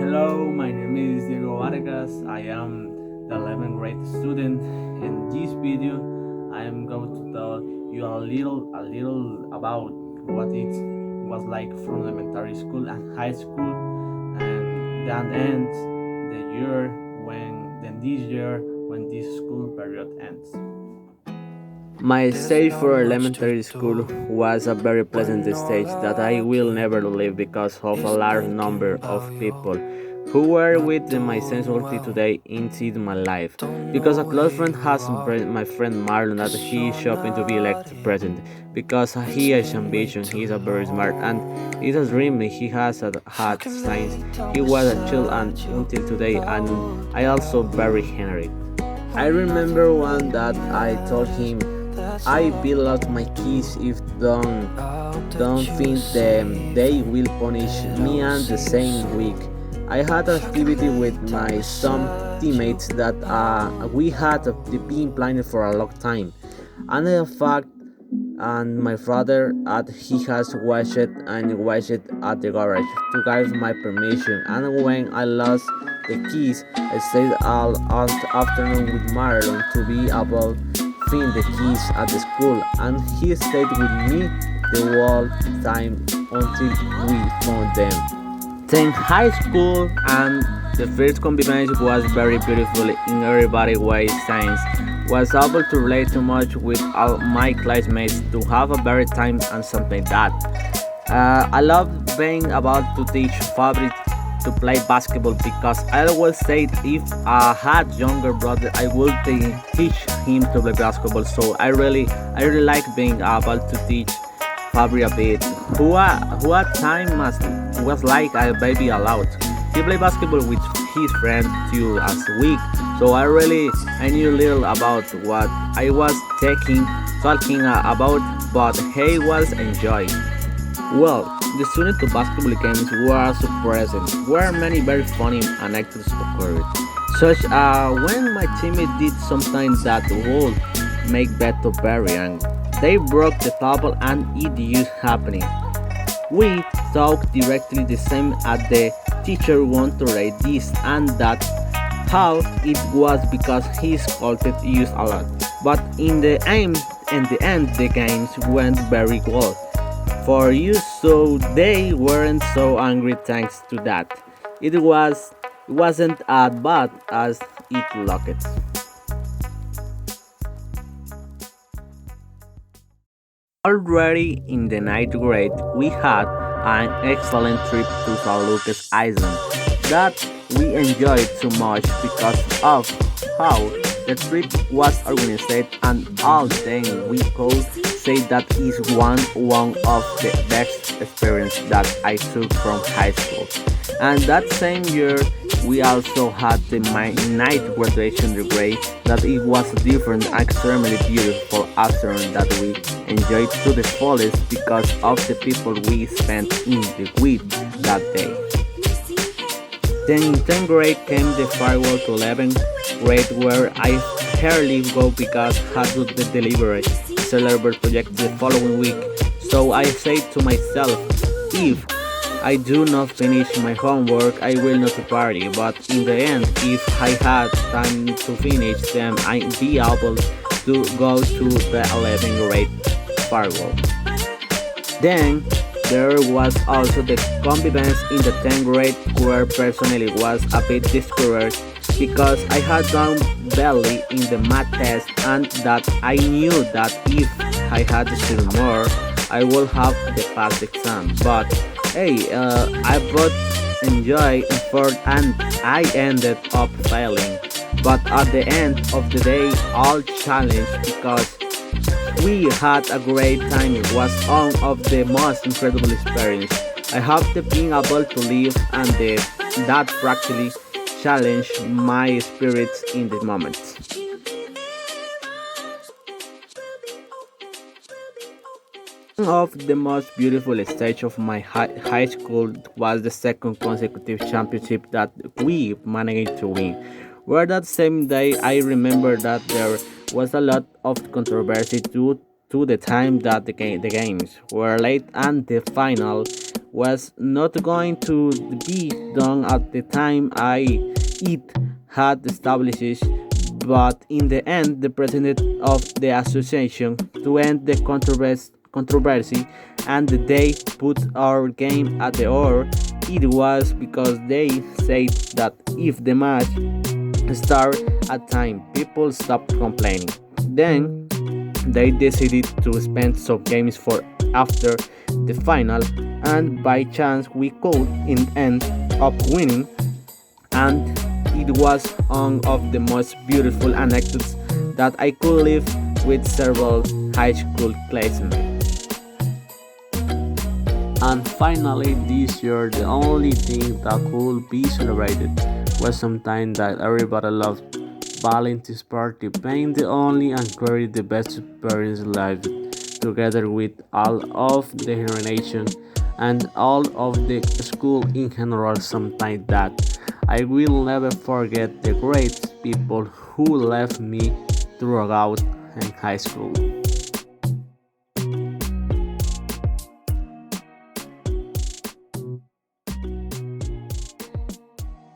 Hello, my name is Diego Vargas. I am the 11th grade student. In this video, I am going to tell you a little about what it was like from elementary school and high school, and then ends the year then this year when this school period ends. My stage for elementary school was a very pleasant stage that I will never leave because of a large number of people who were with my sensibility today into my life. Because a close friend has my friend Marlon that he is shopping to be elected president because he has ambition, he is a very smart and it is a dream he has had since he was a child and until today, and I also very Henry. I remember one that I told him I will out my keys if don't think them they will punish me and the same week. I had an activity with my some teammates that we had been planning for a long time. And in fact and my father he has watched it at the garage to give my permission, and when I lost the keys I stayed all afternoon with Marlon to be able find the keys at the school, and he stayed with me the whole time until we found them. Then high school and the first convivence was very beautiful in everybody way since was able to relate too much with all my classmates to have a better time and something like that. I love being about to teach fabric to play basketball because I always said if I had younger brother I would teach him to play basketball. So I really like being able to teach Fabri a bit. Who at time was like a baby allowed. He played basketball with his friends too as a week. So I knew little about what I was talking about, but he was enjoying. Well, the student to basketball games were surprising. Were many very funny anecdotes occurred, such when my teammate did something that would make Beto very angry. They broke the table and it used happening. We talked directly the same as the teacher wanted to write this and that how it was because he scolded used a lot. But in the end the games went very well for you, so they weren't so angry thanks to that. It wasn't as bad as it looked. Already in the ninth grade, we had an excellent trip to San Lucas Island that we enjoyed so much because of how the trip was organized, and all then we could say that is one of the best experience that I took from high school. And that same year we also had the my night graduation degree that it was a different extremely beautiful afternoon that we enjoyed to the fullest because of the people we spent in the with that day. Then in 10th grade came the farewell to 11th grade where I hardly go because had to the delivery celebrate project the following week. So I said to myself, if I do not finish my homework, I will not party. But in the end, if I had time to finish them, I'd be able to go to the 11th grade farewell. Then there was also the convivence in the 10th grade where personally was a bit discouraged because I had done badly in the math test and that I knew that if I had to study more, I would have the past exam. But hey, I both enjoy effort and I ended up failing. But at the end of the day, all challenged because we had a great time. It was one of the most incredible experience I have been able to live, and that practically challenged my spirits in the moment. One of the most beautiful stage of my high school was the second consecutive championship that we managed to win. Where that same day I remember that there was a lot of controversy due to the time that the games were late and the final was not going to be done at the time it had established, but in the end, the president of the association to end the controversy and they put our game at the order. It was because they said that if the match start at time, people stopped complaining. Then they decided to spend some games for after the final, and by chance we could end up winning, and it was one of the most beautiful anecdotes that I could live with several high school classmates. And finally, this year, the only thing that could be celebrated was something that everybody loved: Valentine's party, being the only and carry the best experience in life, together with all of the generation and all of the school in general. Something that I will never forget the great people who left me throughout in high school.